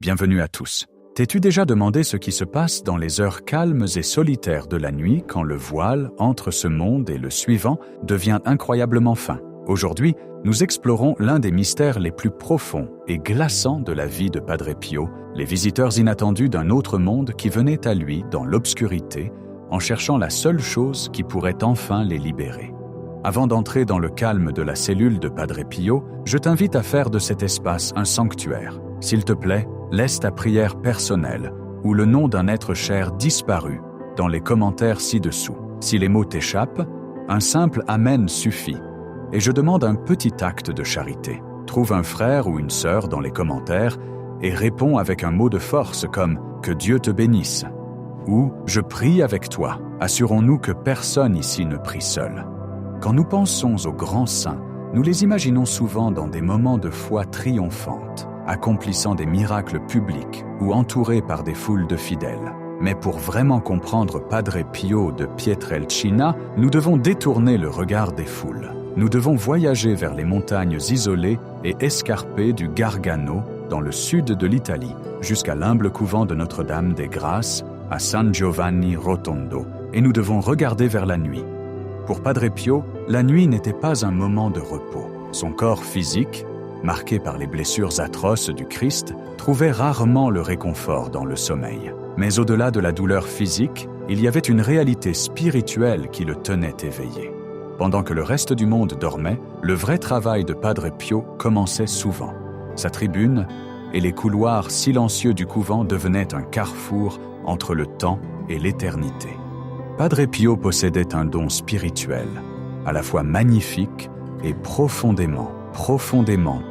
Bienvenue à tous. T'es-tu déjà demandé ce qui se passe dans les heures calmes et solitaires de la nuit quand le voile entre ce monde et le suivant devient incroyablement fin? Aujourd'hui, nous explorons l'un des mystères les plus profonds et glaçants de la vie de Padre Pio, les visiteurs inattendus d'un autre monde qui venaient à lui dans l'obscurité en cherchant la seule chose qui pourrait enfin les libérer. Avant d'entrer dans le calme de la cellule de Padre Pio, je t'invite à faire de cet espace un sanctuaire. S'il te plaît, laisse ta prière personnelle ou le nom d'un être cher disparu dans les commentaires ci-dessous. Si les mots t'échappent, un simple « Amen » suffit. Et je demande un petit acte de charité. Trouve un frère ou une sœur dans les commentaires et réponds avec un mot de force comme « Que Dieu te bénisse » ou « Je prie avec toi ». Assurons-nous que personne ici ne prie seul. Quand nous pensons aux grands saints, nous les imaginons souvent dans des moments de foi triomphantes, accomplissant des miracles publics ou entourés par des foules de fidèles. Mais pour vraiment comprendre Padre Pio de Pietrelcina, nous devons détourner le regard des foules. Nous devons voyager vers les montagnes isolées et escarpées du Gargano, dans le sud de l'Italie, jusqu'à l'humble couvent de Notre-Dame des Grâces, à San Giovanni Rotondo, et nous devons regarder vers la nuit. Pour Padre Pio, la nuit n'était pas un moment de repos. Son corps physique, marqué par les blessures atroces du Christ, trouvait rarement le réconfort dans le sommeil. Mais au-delà de la douleur physique, il y avait une réalité spirituelle qui le tenait éveillé. Pendant que le reste du monde dormait, le vrai travail de Padre Pio commençait souvent. Sa tribune et les couloirs silencieux du couvent devenaient un carrefour entre le temps et l'éternité. Padre Pio possédait un don spirituel, à la fois magnifique et profondément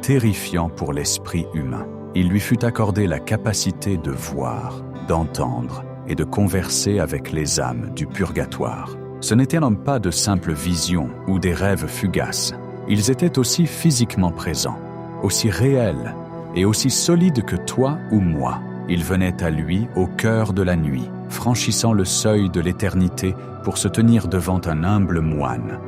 terrifiant pour l'esprit humain. Il lui fut accordé la capacité de voir, d'entendre et de converser avec les âmes du purgatoire. Ce n'étaient donc pas de simples visions ou des rêves fugaces. Ils étaient aussi physiquement présents, aussi réels et aussi solides que toi ou moi. Ils venaient à lui au cœur de la nuit, franchissant le seuil de l'éternité pour se tenir devant un humble moine.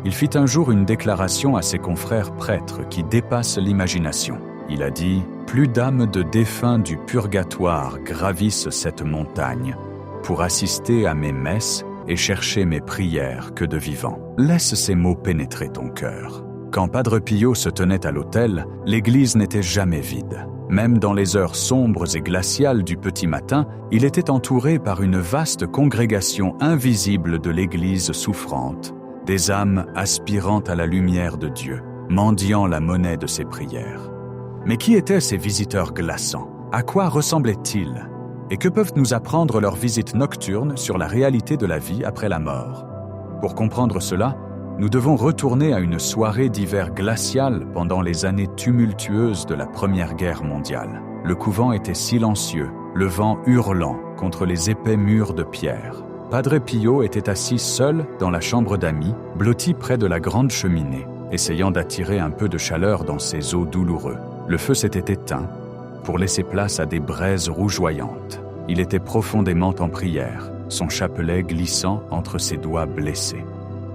Il fit un jour une déclaration à ses confrères prêtres qui dépasse l'imagination. Il a dit « Plus d'âmes de défunts du purgatoire gravissent cette montagne pour assister à mes messes et chercher mes prières que de vivants. » Laisse ces mots pénétrer ton cœur. Quand Padre Pio se tenait à l'autel, l'église n'était jamais vide. Même dans les heures sombres et glaciales du petit matin, il était entouré par une vaste congrégation invisible de l'église souffrante, des âmes aspirant à la lumière de Dieu, mendiant la monnaie de ses prières. Mais qui étaient ces visiteurs glaçants? À quoi ressemblaient-ils? Et que peuvent nous apprendre leurs visites nocturnes sur la réalité de la vie après la mort? Pour comprendre cela, nous devons retourner à une soirée d'hiver glacial pendant les années tumultueuses de la Première Guerre mondiale. Le couvent était silencieux, le vent hurlant contre les épais murs de pierre. Padre Pio était assis seul dans la chambre d'amis, blotti près de la grande cheminée, essayant d'attirer un peu de chaleur dans ses os douloureux. Le feu s'était éteint pour laisser place à des braises rougeoyantes. Il était profondément en prière, son chapelet glissant entre ses doigts blessés.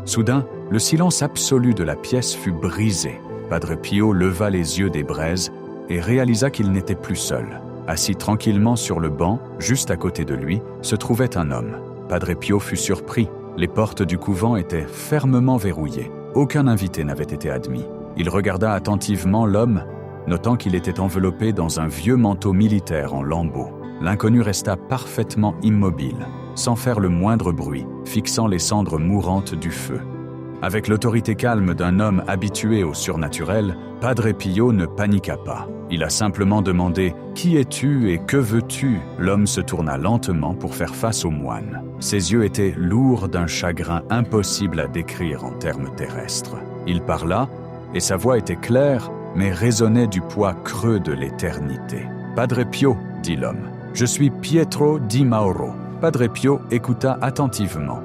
Soudain, le silence absolu de la pièce fut brisé. Padre Pio leva les yeux des braises et réalisa qu'il n'était plus seul. Assis tranquillement sur le banc, juste à côté de lui, se trouvait un homme. Padre Pio fut surpris. Les portes du couvent étaient fermement verrouillées. Aucun invité n'avait été admis. Il regarda attentivement l'homme, notant qu'il était enveloppé dans un vieux manteau militaire en lambeaux. L'inconnu resta parfaitement immobile, sans faire le moindre bruit, fixant les cendres mourantes du feu. Avec l'autorité calme d'un homme habitué au surnaturel, Padre Pio ne paniqua pas. Il a simplement demandé « Qui es-tu et que veux-tu » L'homme se tourna lentement pour faire face au moine. Ses yeux étaient lourds d'un chagrin impossible à décrire en termes terrestres. Il parla, et sa voix était claire, mais résonnait du poids creux de l'éternité. « Padre Pio » dit l'homme, « je suis Pietro di Mauro. » Padre Pio écouta attentivement,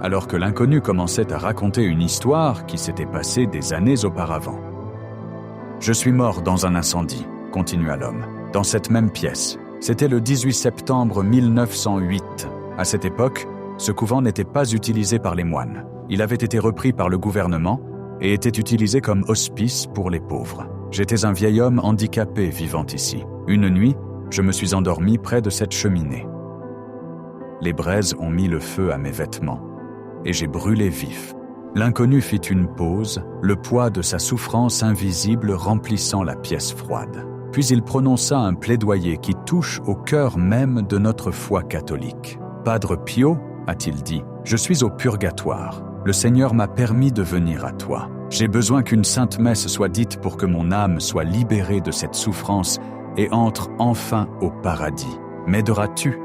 alors que l'inconnu commençait à raconter une histoire qui s'était passée des années auparavant. « Je suis mort dans un incendie, » continua l'homme, « dans cette même pièce. C'était le 18 septembre 1908. À cette époque, ce couvent n'était pas utilisé par les moines. Il avait été repris par le gouvernement et était utilisé comme hospice pour les pauvres. J'étais un vieil homme handicapé vivant ici. Une nuit, je me suis endormi près de cette cheminée. Les braises ont mis le feu à mes vêtements, et j'ai brûlé vif. L'inconnu fit une pause, le poids de sa souffrance invisible remplissant la pièce froide. Puis il prononça un plaidoyer qui touche au cœur même de notre foi catholique. « Padre Pio, a-t-il dit, je suis au purgatoire. Le Seigneur m'a permis de venir à toi. J'ai besoin qu'une sainte messe soit dite pour que mon âme soit libérée de cette souffrance et entre enfin au paradis. M'aideras-tu ?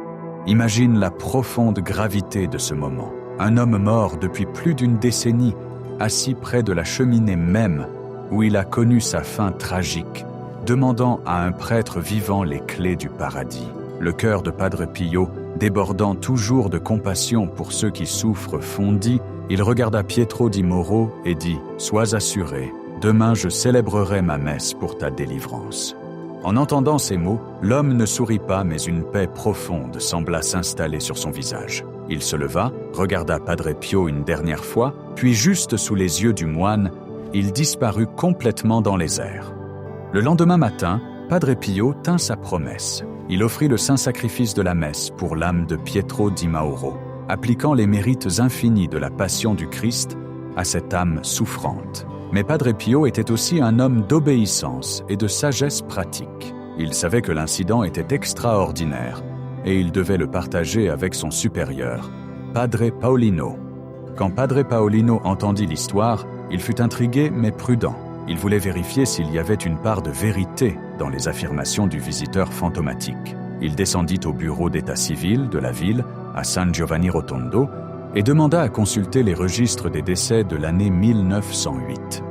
Imagine la profonde gravité de ce moment. Un homme mort depuis plus d'une décennie, assis près de la cheminée même où il a connu sa fin tragique, demandant à un prêtre vivant les clés du paradis. Le cœur de Padre Pio, débordant toujours de compassion pour ceux qui souffrent, fondit. Il regarda Pietro di Mauro et dit « Sois assuré, demain je célébrerai ma messe pour ta délivrance. » En entendant ces mots, l'homme ne sourit pas, mais une paix profonde sembla s'installer sur son visage. Il se leva, regarda Padre Pio une dernière fois, puis juste sous les yeux du moine, il disparut complètement dans les airs. Le lendemain matin, Padre Pio tint sa promesse. Il offrit le saint sacrifice de la messe pour l'âme de Pietro di Mauro, appliquant les mérites infinis de la passion du Christ à cette âme souffrante. Mais Padre Pio était aussi un homme d'obéissance et de sagesse pratique. Il savait que l'incident était extraordinaire et il devait le partager avec son supérieur, Padre Paolino. Quand Padre Paolino entendit l'histoire, il fut intrigué mais prudent. Il voulait vérifier s'il y avait une part de vérité dans les affirmations du visiteur fantomatique. Il descendit au bureau d'état civil de la ville, à San Giovanni Rotondo, et demanda à consulter les registres des décès de l'année 1908.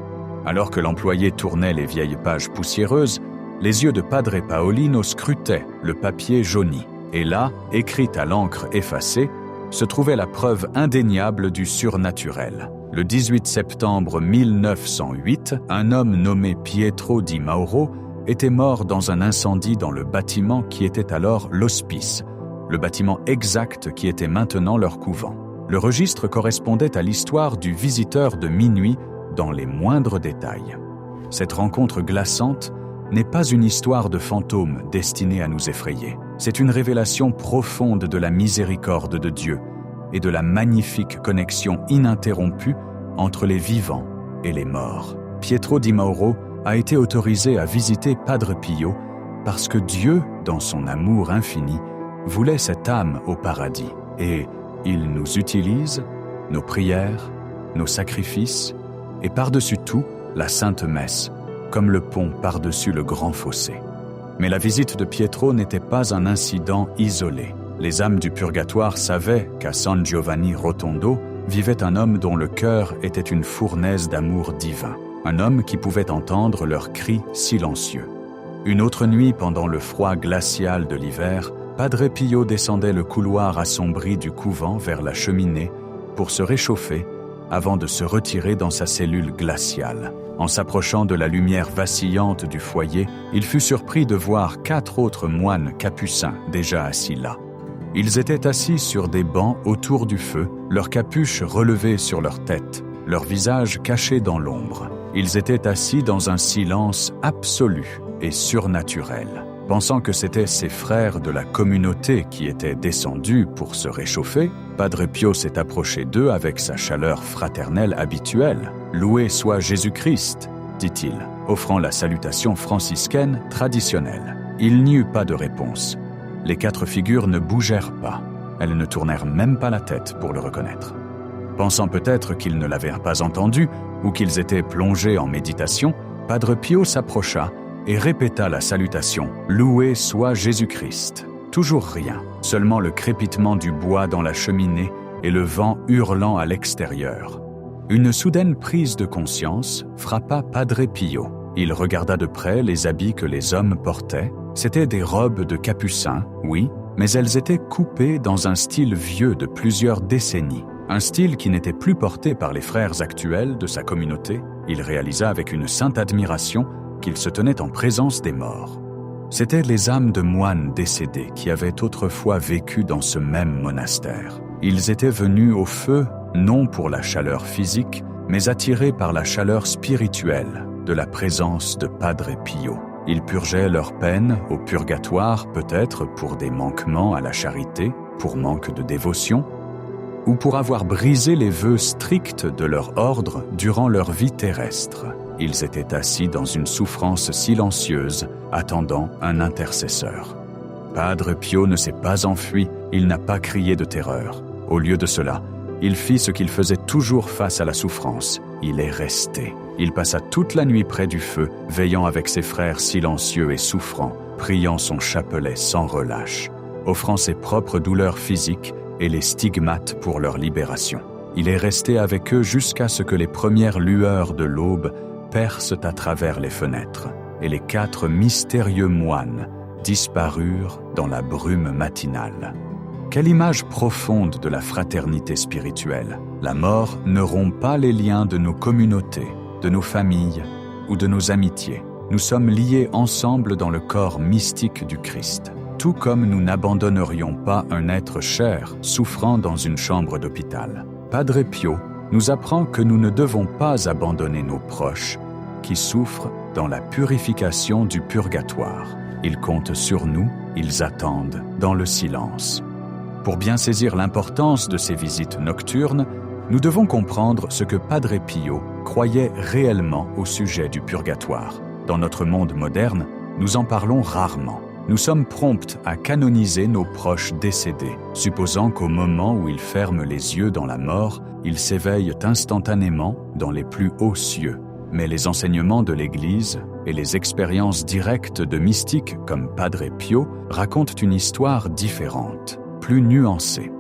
Alors que l'employé tournait les vieilles pages poussiéreuses, les yeux de Padre Paolino scrutaient le papier jauni. Et là, écrite à l'encre effacée, se trouvait la preuve indéniable du surnaturel. Le 18 septembre 1908, un homme nommé Pietro di Mauro était mort dans un incendie dans le bâtiment qui était alors l'hospice, le bâtiment exact qui était maintenant leur couvent. Le registre correspondait à l'histoire du visiteur de minuit dans les moindres détails. Cette rencontre glaçante n'est pas une histoire de fantôme destinée à nous effrayer. C'est une révélation profonde de la miséricorde de Dieu et de la magnifique connexion ininterrompue entre les vivants et les morts. Pietro di Mauro a été autorisé à visiter Padre Pio parce que Dieu, dans son amour infini, voulait cette âme au paradis. Et il nous utilise, nos prières, nos sacrifices, et par-dessus tout, la Sainte Messe, comme le pont par-dessus le grand fossé. Mais la visite de Pietro n'était pas un incident isolé. Les âmes du purgatoire savaient qu'à San Giovanni Rotondo vivait un homme dont le cœur était une fournaise d'amour divin, un homme qui pouvait entendre leurs cris silencieux. Une autre nuit, pendant le froid glacial de l'hiver, Padre Pio descendait le couloir assombri du couvent vers la cheminée pour se réchauffer avant de se retirer dans sa cellule glaciale. En s'approchant de la lumière vacillante du foyer, il fut surpris de voir 4 autres moines capucins déjà assis là. Ils étaient assis sur des bancs autour du feu, leurs capuches relevées sur leur tête, leurs visages cachés dans l'ombre. Ils étaient assis dans un silence absolu et surnaturel. Pensant que c'étaient ses frères de la communauté qui étaient descendus pour se réchauffer, Padre Pio s'est approché d'eux avec sa chaleur fraternelle habituelle. « Loué soit Jésus-Christ », dit-il, offrant la salutation franciscaine traditionnelle. Il n'y eut pas de réponse. Les 4 figures ne bougèrent pas. Elles ne tournèrent même pas la tête pour le reconnaître. Pensant peut-être qu'ils ne l'avaient pas entendu ou qu'ils étaient plongés en méditation, Padre Pio s'approcha et répéta la salutation « Loué soit Jésus-Christ ». Toujours rien, seulement le crépitement du bois dans la cheminée et le vent hurlant à l'extérieur. Une soudaine prise de conscience frappa Padre Pio. Il regarda de près les habits que les hommes portaient. C'étaient des robes de capucins, oui, mais elles étaient coupées dans un style vieux de plusieurs décennies. Un style qui n'était plus porté par les frères actuels de sa communauté. Il réalisa avec une sainte admiration qu'il se tenait en présence des morts. C'étaient les âmes de moines décédés qui avaient autrefois vécu dans ce même monastère. Ils étaient venus au feu, non pour la chaleur physique, mais attirés par la chaleur spirituelle de la présence de Padre Pio. Ils purgeaient leur peine au purgatoire, peut-être pour des manquements à la charité, pour manque de dévotion, ou pour avoir brisé les vœux stricts de leur ordre durant leur vie terrestre. Ils étaient assis dans une souffrance silencieuse, attendant un intercesseur. Padre Pio ne s'est pas enfui, il n'a pas crié de terreur. Au lieu de cela, il fit ce qu'il faisait toujours face à la souffrance. Il est resté. Il passa toute la nuit près du feu, veillant avec ses frères silencieux et souffrants, priant son chapelet sans relâche, offrant ses propres douleurs physiques et les stigmates pour leur libération. Il est resté avec eux jusqu'à ce que les premières lueurs de l'aube percent à travers les fenêtres, et les 4 mystérieux moines disparurent dans la brume matinale. Quelle image profonde de la fraternité spirituelle! La mort ne rompt pas les liens de nos communautés, de nos familles ou de nos amitiés. Nous sommes liés ensemble dans le corps mystique du Christ. Tout comme nous n'abandonnerions pas un être cher souffrant dans une chambre d'hôpital. Padre Pio nous apprend que nous ne devons pas abandonner nos proches qui souffrent dans la purification du purgatoire. Ils comptent sur nous, ils attendent dans le silence. Pour bien saisir l'importance de ces visites nocturnes, nous devons comprendre ce que Padre Pio croyait réellement au sujet du purgatoire. Dans notre monde moderne, nous en parlons rarement. Nous sommes prompts à canoniser nos proches décédés, supposant qu'au moment où ils ferment les yeux dans la mort, ils s'éveillent instantanément dans les plus hauts cieux. Mais les enseignements de l'Église et les expériences directes de mystiques comme Padre Pio racontent une histoire différente, plus nuancée.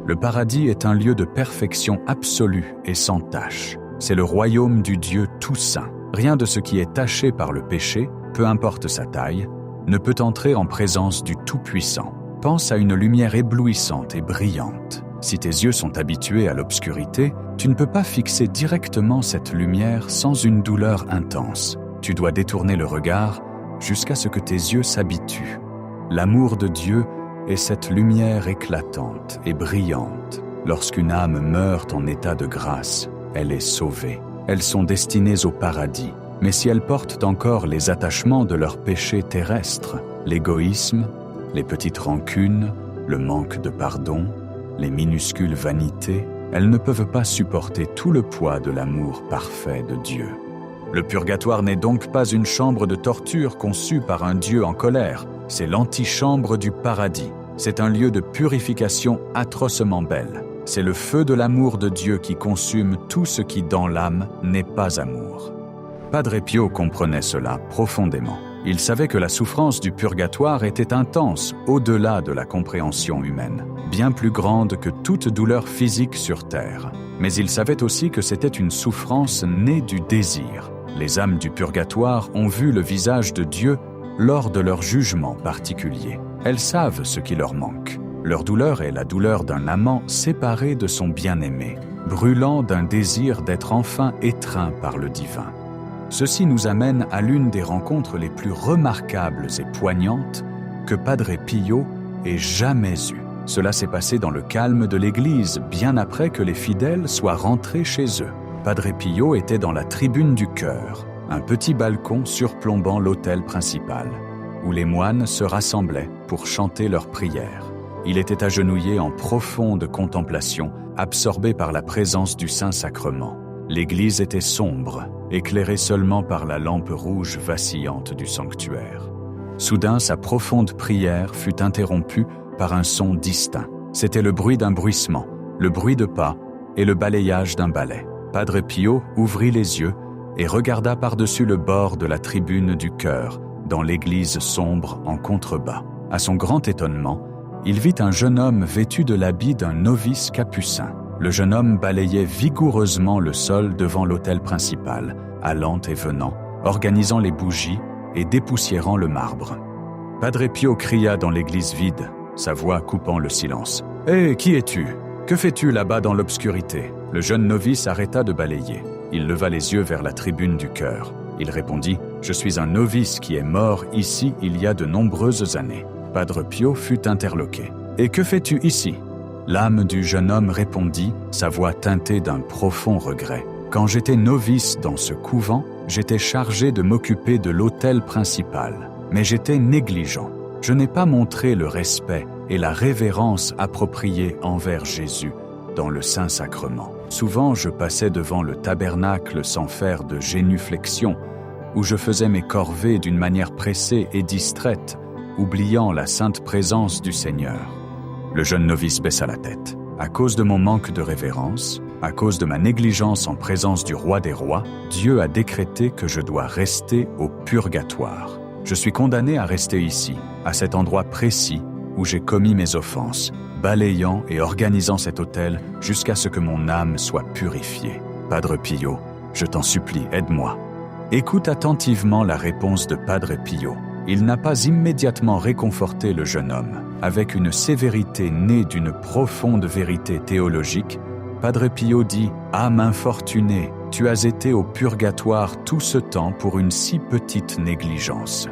Le paradis est un lieu de perfection absolue et sans tache. C'est le royaume du Dieu tout saint. Rien de ce qui est taché par le péché, peu importe sa taille, ne peut entrer en présence du Tout-Puissant. Pense à une lumière éblouissante et brillante. Si tes yeux sont habitués à l'obscurité, tu ne peux pas fixer directement cette lumière sans une douleur intense. Tu dois détourner le regard jusqu'à ce que tes yeux s'habituent. L'amour de Dieu est cette lumière éclatante et brillante. Lorsqu'une âme meurt en état de grâce, elle est sauvée. Elles sont destinées au paradis. Mais si elles portent encore les attachements de leurs péchés terrestres, l'égoïsme, les petites rancunes, le manque de pardon, les minuscules vanités, elles ne peuvent pas supporter tout le poids de l'amour parfait de Dieu. Le purgatoire n'est donc pas une chambre de torture conçue par un Dieu en colère, c'est l'antichambre du paradis. C'est un lieu de purification atrocement belle. C'est le feu de l'amour de Dieu qui consume tout ce qui dans l'âme n'est pas amour. Padre Pio comprenait cela profondément. Il savait que la souffrance du purgatoire était intense au-delà de la compréhension humaine, bien plus grande que toute douleur physique sur terre. Mais il savait aussi que c'était une souffrance née du désir. Les âmes du purgatoire ont vu le visage de Dieu lors de leur jugement particulier. Elles savent ce qui leur manque. Leur douleur est la douleur d'un amant séparé de son bien-aimé, brûlant d'un désir d'être enfin étreint par le divin. Ceci nous amène à l'une des rencontres les plus remarquables et poignantes que Padre Pio ait jamais eues. Cela s'est passé dans le calme de l'église, bien après que les fidèles soient rentrés chez eux. Padre Pio était dans la tribune du chœur, un petit balcon surplombant l'autel principal, où les moines se rassemblaient pour chanter leurs prières. Il était agenouillé en profonde contemplation, absorbé par la présence du Saint-Sacrement. L'église était sombre, éclairée seulement par la lampe rouge vacillante du sanctuaire. Soudain, sa profonde prière fut interrompue par un son distinct. C'était le bruit d'un bruissement, le bruit de pas et le balayage d'un balai. Padre Pio ouvrit les yeux et regarda par-dessus le bord de la tribune du chœur, dans l'église sombre en contrebas. À son grand étonnement, il vit un jeune homme vêtu de l'habit d'un novice capucin. Le jeune homme balayait vigoureusement le sol devant l'autel principal, allant et venant, organisant les bougies et dépoussiérant le marbre. Padre Pio cria dans l'église vide, sa voix coupant le silence. « Hé, qui es-tu? Que fais-tu là-bas dans l'obscurité » Le jeune novice arrêta de balayer. Il leva les yeux vers la tribune du chœur. Il répondit « Je suis un novice qui est mort ici il y a de nombreuses années. » Padre Pio fut interloqué. « Et que fais-tu ici » L'âme du jeune homme répondit, sa voix teintée d'un profond regret. « Quand j'étais novice dans ce couvent, j'étais chargé de m'occuper de l'autel principal, mais j'étais négligent. Je n'ai pas montré le respect et la révérence appropriés envers Jésus dans le Saint-Sacrement. Souvent, je passais devant le tabernacle sans faire de génuflexion, où je faisais mes corvées d'une manière pressée et distraite, oubliant la sainte présence du Seigneur. Le jeune novice baissa la tête. À cause de mon manque de révérence, à cause de ma négligence en présence du roi des rois, Dieu a décrété que je dois rester au purgatoire. Je suis condamné à rester ici, à cet endroit précis où j'ai commis mes offenses, balayant et organisant cet autel jusqu'à ce que mon âme soit purifiée. Padre Pio, je t'en supplie, aide-moi. Écoute attentivement la réponse de Padre Pio. Il n'a pas immédiatement réconforté le jeune homme. Avec une sévérité née d'une profonde vérité théologique, Padre Pio dit « Âme infortunée, tu as été au purgatoire tout ce temps pour une si petite négligence. »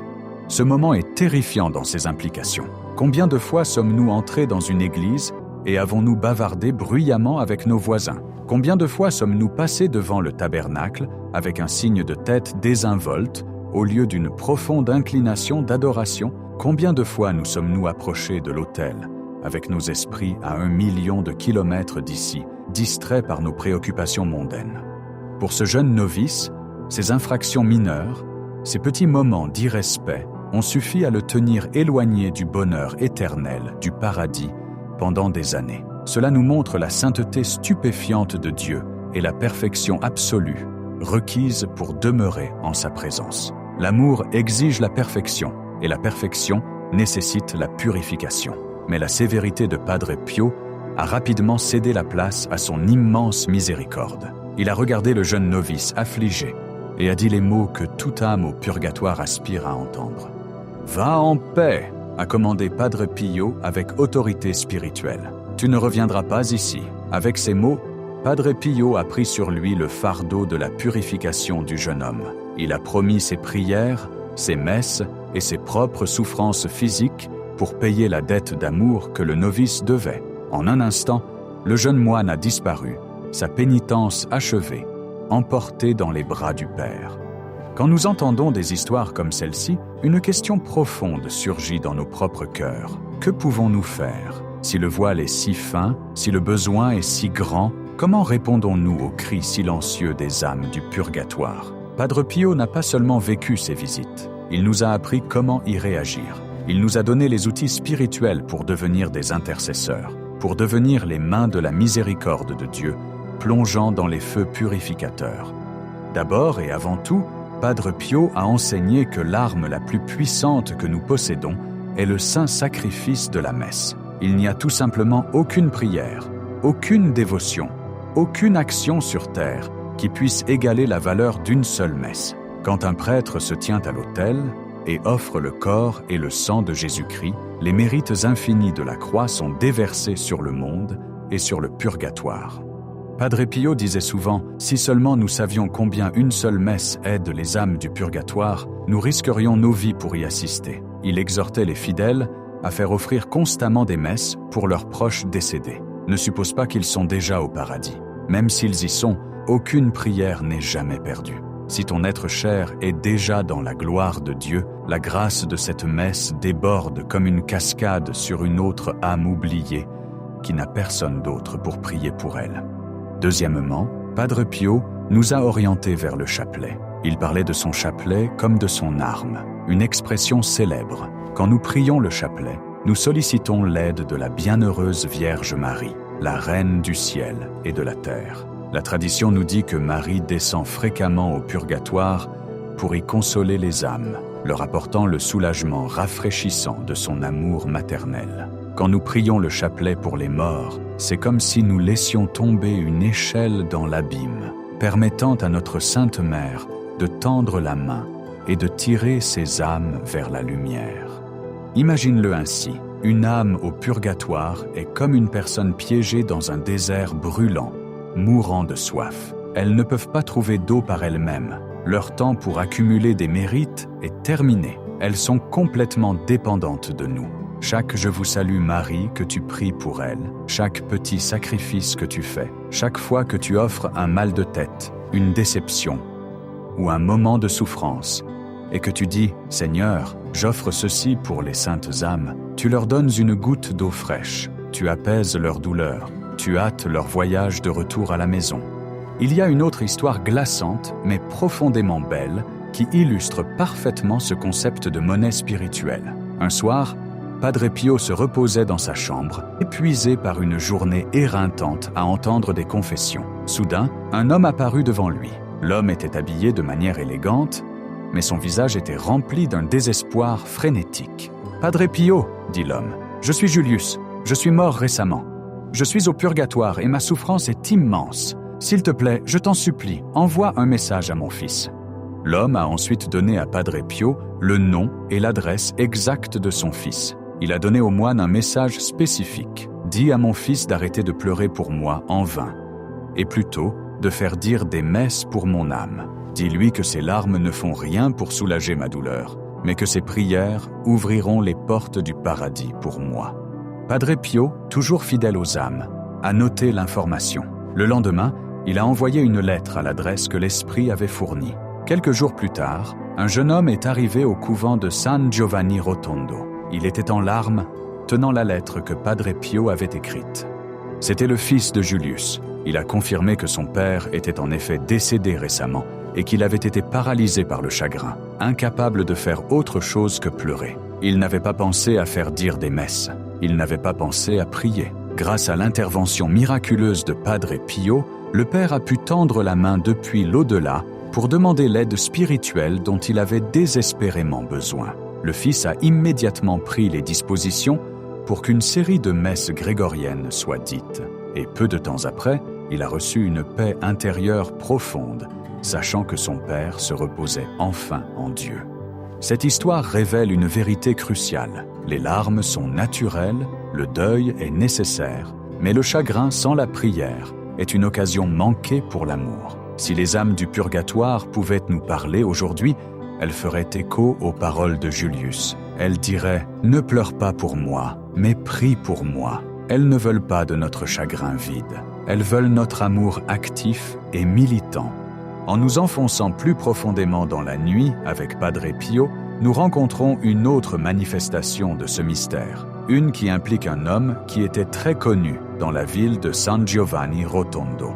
Ce moment est terrifiant dans ses implications. Combien de fois sommes-nous entrés dans une église et avons-nous bavardé bruyamment avec nos voisins? Combien de fois sommes-nous passés devant le tabernacle avec un signe de tête désinvolte au lieu d'une profonde inclination d'adoration? Combien de fois nous sommes-nous approchés de l'autel avec nos esprits à 1 million de kilomètres d'ici, distraits par nos préoccupations mondaines? Pour ce jeune novice, ces infractions mineures, ces petits moments d'irrespect, ont suffi à le tenir éloigné du bonheur éternel, du paradis, pendant des années. Cela nous montre la sainteté stupéfiante de Dieu et la perfection absolue, requise pour demeurer en sa présence. L'amour exige la perfection, et la perfection nécessite la purification. Mais la sévérité de Padre Pio a rapidement cédé la place à son immense miséricorde. Il a regardé le jeune novice affligé et a dit les mots que toute âme au purgatoire aspire à entendre. « Va en paix !» a commandé Padre Pio avec autorité spirituelle. « Tu ne reviendras pas ici. » Avec ces mots, Padre Pio a pris sur lui le fardeau de la purification du jeune homme. Il a promis ses prières, ses messes et ses propres souffrances physiques pour payer la dette d'amour que le novice devait. En un instant, le jeune moine a disparu, sa pénitence achevée, emporté dans les bras du Père. Quand nous entendons des histoires comme celle-ci, une question profonde surgit dans nos propres cœurs. Que pouvons-nous faire? Si le voile est si fin, si le besoin est si grand, comment répondons-nous aux cris silencieux des âmes du purgatoire? Padre Pio n'a pas seulement vécu ces visites, il nous a appris comment y réagir. Il nous a donné les outils spirituels pour devenir des intercesseurs, pour devenir les mains de la miséricorde de Dieu, plongeant dans les feux purificateurs. D'abord et avant tout, Padre Pio a enseigné que l'arme la plus puissante que nous possédons est le saint sacrifice de la messe. Il n'y a tout simplement aucune prière, aucune dévotion, aucune action sur terre qui puisse égaler la valeur d'une seule messe. Quand un prêtre se tient à l'autel et offre le corps et le sang de Jésus-Christ, les mérites infinis de la croix sont déversés sur le monde et sur le purgatoire. Padre Pio disait souvent « Si seulement nous savions combien une seule messe aide les âmes du purgatoire, nous risquerions nos vies pour y assister. » Il exhortait les fidèles à faire offrir constamment des messes pour leurs proches décédés. Ne suppose pas qu'ils sont déjà au paradis. Même s'ils y sont, aucune prière n'est jamais perdue. Si ton être cher est déjà dans la gloire de Dieu, la grâce de cette messe déborde comme une cascade sur une autre âme oubliée qui n'a personne d'autre pour prier pour elle. Deuxièmement, Padre Pio nous a orientés vers le chapelet. Il parlait de son chapelet comme de son arme, une expression célèbre. Quand nous prions le chapelet, nous sollicitons l'aide de la bienheureuse Vierge Marie, la Reine du ciel et de la terre. La tradition nous dit que Marie descend fréquemment au purgatoire pour y consoler les âmes, leur apportant le soulagement rafraîchissant de son amour maternel. Quand nous prions le chapelet pour les morts, c'est comme si nous laissions tomber une échelle dans l'abîme, permettant à notre Sainte Mère de tendre la main et de tirer ces âmes vers la lumière. Imagine-le ainsi, une âme au purgatoire est comme une personne piégée dans un désert brûlant, mourant de soif. Elles ne peuvent pas trouver d'eau par elles-mêmes. Leur temps pour accumuler des mérites est terminé. Elles sont complètement dépendantes de nous. Chaque « Je vous salue Marie » que tu pries pour elles, chaque petit sacrifice que tu fais, chaque fois que tu offres un mal de tête, une déception, ou un moment de souffrance, et que tu dis « Seigneur, j'offre ceci pour les saintes âmes », tu leur donnes une goutte d'eau fraîche, tu apaises leur douleur, tu hâtes leur voyage de retour à la maison. Il y a une autre histoire glaçante, mais profondément belle, qui illustre parfaitement ce concept de monnaie spirituelle. Un soir, Padre Pio se reposait dans sa chambre, épuisé par une journée éreintante à entendre des confessions. Soudain, un homme apparut devant lui. L'homme était habillé de manière élégante, mais son visage était rempli d'un désespoir frénétique. « Padre Pio, » dit l'homme, « je suis Julius, je suis mort récemment. Je suis au purgatoire et ma souffrance est immense. S'il te plaît, je t'en supplie, envoie un message à mon fils. » L'homme a ensuite donné à Padre Pio le nom et l'adresse exacte de son fils. Il a donné au moine un message spécifique. « Dis à mon fils d'arrêter de pleurer pour moi en vain, et plutôt de faire dire des messes pour mon âme. Dis-lui que ses larmes ne font rien pour soulager ma douleur, mais que ses prières ouvriront les portes du paradis pour moi. » Padre Pio, toujours fidèle aux âmes, a noté l'information. Le lendemain, il a envoyé une lettre à l'adresse que l'Esprit avait fournie. Quelques jours plus tard, un jeune homme est arrivé au couvent de San Giovanni Rotondo. Il était en larmes, tenant la lettre que Padre Pio avait écrite. C'était le fils de Julius. Il a confirmé que son père était en effet décédé récemment et qu'il avait été paralysé par le chagrin, incapable de faire autre chose que pleurer. Il n'avait pas pensé à faire dire des messes. Il n'avait pas pensé à prier. Grâce à l'intervention miraculeuse de Padre Pio, le père a pu tendre la main depuis l'au-delà pour demander l'aide spirituelle dont il avait désespérément besoin. Le fils a immédiatement pris les dispositions pour qu'une série de messes grégoriennes soit dites. Et peu de temps après, il a reçu une paix intérieure profonde, sachant que son père se reposait enfin en Dieu. Cette histoire révèle une vérité cruciale. Les larmes sont naturelles, le deuil est nécessaire, mais le chagrin sans la prière est une occasion manquée pour l'amour. Si les âmes du purgatoire pouvaient nous parler aujourd'hui, elles feraient écho aux paroles de Julius. Elles diraient « Ne pleure pas pour moi, mais prie pour moi ». Elles ne veulent pas de notre chagrin vide. Elles veulent notre amour actif et militant. En nous enfonçant plus profondément dans la nuit avec Padre Pio, nous rencontrons une autre manifestation de ce mystère. Une qui implique un homme qui était très connu dans la ville de San Giovanni Rotondo.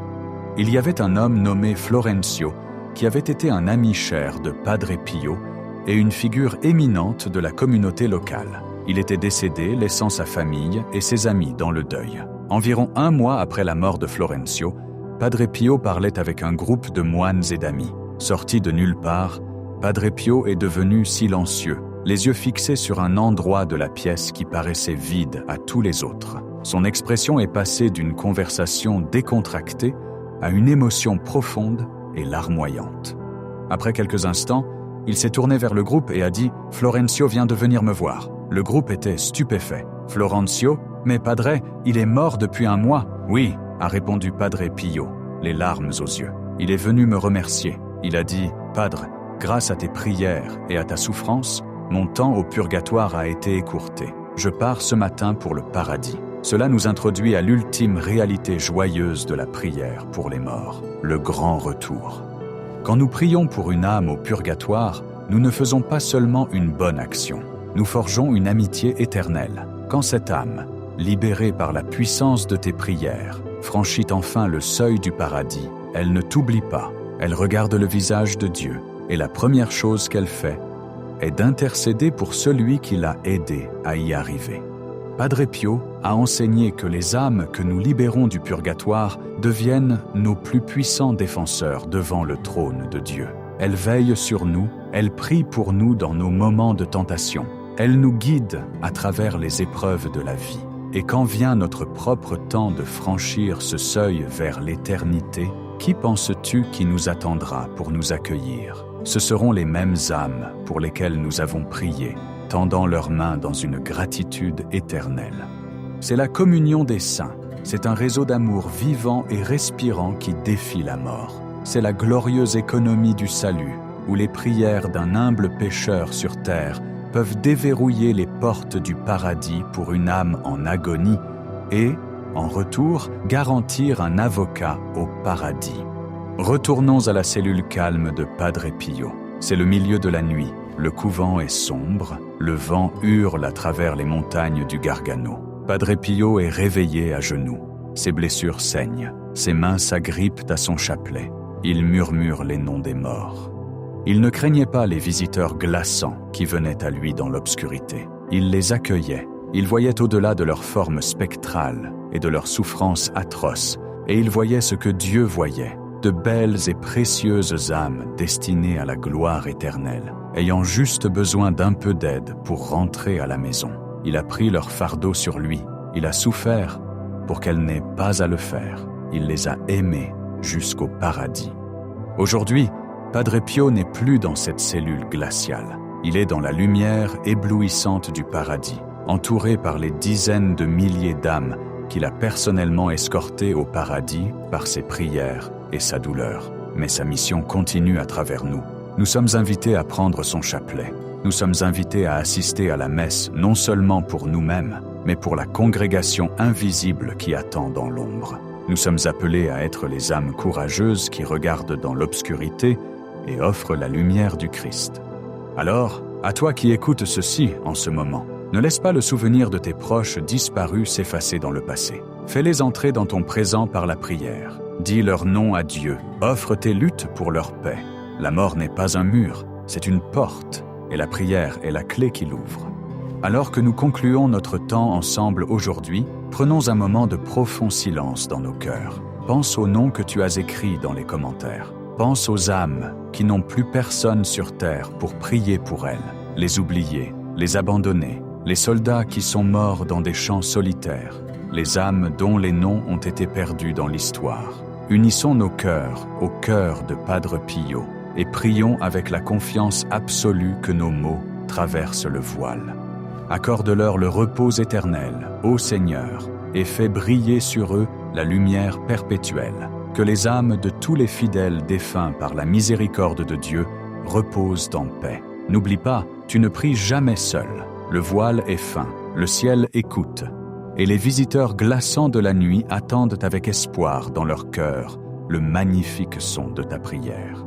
Il y avait un homme nommé Florencio qui avait été un ami cher de Padre Pio et une figure éminente de la communauté locale. Il était décédé, laissant sa famille et ses amis dans le deuil. Environ 1 mois après la mort de Florencio, Padre Pio parlait avec un groupe de moines et d'amis. Sorti de nulle part, Padre Pio est devenu silencieux, les yeux fixés sur un endroit de la pièce qui paraissait vide à tous les autres. Son expression est passée d'une conversation décontractée à une émotion profonde et larmoyante. Après quelques instants, il s'est tourné vers le groupe et a dit « Florencio vient de venir me voir ». Le groupe était stupéfait. « Florencio ? Mais Padre, il est mort depuis 1 mois ». « Oui », a répondu Padre Pio, les larmes aux yeux. « Il est venu me remercier. Il a dit « Padre, grâce à tes prières et à ta souffrance, mon temps au purgatoire a été écourté. Je pars ce matin pour le paradis. » Cela nous introduit à l'ultime réalité joyeuse de la prière pour les morts, le grand retour. Quand nous prions pour une âme au purgatoire, nous ne faisons pas seulement une bonne action, nous forgeons une amitié éternelle. Quand cette âme, libérée par la puissance de tes prières, franchit enfin le seuil du paradis, elle ne t'oublie pas, elle regarde le visage de Dieu, et la première chose qu'elle fait est d'intercéder pour celui qui l'a aidé à y arriver. Padre Pio a enseigné que les âmes que nous libérons du purgatoire deviennent nos plus puissants défenseurs devant le trône de Dieu. Elles veillent sur nous, elles prient pour nous dans nos moments de tentation. Elles nous guident à travers les épreuves de la vie. Et quand vient notre propre temps de franchir ce seuil vers l'éternité, qui penses-tu qui nous attendra pour nous accueillir? Ce seront les mêmes âmes pour lesquelles nous avons prié, tendant leurs mains dans une gratitude éternelle. C'est la communion des saints, c'est un réseau d'amour vivant et respirant qui défie la mort. C'est la glorieuse économie du salut, où les prières d'un humble pécheur sur terre peuvent déverrouiller les portes du paradis pour une âme en agonie et, en retour, garantir un avocat au paradis. Retournons à la cellule calme de Padre Pio. C'est le milieu de la nuit. Le couvent est sombre. Le vent hurle à travers les montagnes du Gargano. Padre Pio est réveillé à genoux. Ses blessures saignent. Ses mains s'agrippent à son chapelet. Il murmure les noms des morts. Il ne craignait pas les visiteurs glaçants qui venaient à lui dans l'obscurité. Il les accueillait. Il voyait au-delà de leur forme spectrale et de leurs souffrances atroces, et il voyait ce que Dieu voyait, de belles et précieuses âmes destinées à la gloire éternelle, ayant juste besoin d'un peu d'aide pour rentrer à la maison. Il a pris leur fardeau sur lui. Il a souffert pour qu'elles n'aient pas à le faire. Il les a aimés jusqu'au paradis. Aujourd'hui, Padre Pio n'est plus dans cette cellule glaciale. Il est dans la lumière éblouissante du paradis, entouré par les dizaines de milliers d'âmes qu'il a personnellement escortées au paradis par ses prières et sa douleur. Mais sa mission continue à travers nous. Nous sommes invités à prendre son chapelet. Nous sommes invités à assister à la messe non seulement pour nous-mêmes, mais pour la congrégation invisible qui attend dans l'ombre. Nous sommes appelés à être les âmes courageuses qui regardent dans l'obscurité et offrent la lumière du Christ. Alors, à toi qui écoutes ceci en ce moment, ne laisse pas le souvenir de tes proches disparus s'effacer dans le passé. Fais-les entrer dans ton présent par la prière. Dis leur nom à Dieu. Offre tes luttes pour leur paix. La mort n'est pas un mur, c'est une porte, et la prière est la clé qui l'ouvre. Alors que nous concluons notre temps ensemble aujourd'hui, prenons un moment de profond silence dans nos cœurs. Pense aux noms que tu as écrits dans les commentaires. Pense aux âmes qui n'ont plus personne sur terre pour prier pour elles, les oubliés, les abandonnés, les soldats qui sont morts dans des champs solitaires, les âmes dont les noms ont été perdus dans l'histoire. Unissons nos cœurs au cœur de Padre Pio et prions avec la confiance absolue que nos mots traversent le voile. Accorde-leur le repos éternel, ô Seigneur, et fais briller sur eux la lumière perpétuelle. Que les âmes de tous les fidèles défunts par la miséricorde de Dieu reposent en paix. N'oublie pas, tu ne pries jamais seul. Le voile est fin, le ciel écoute, et les visiteurs glaçants de la nuit attendent avec espoir dans leur cœur le magnifique son de ta prière.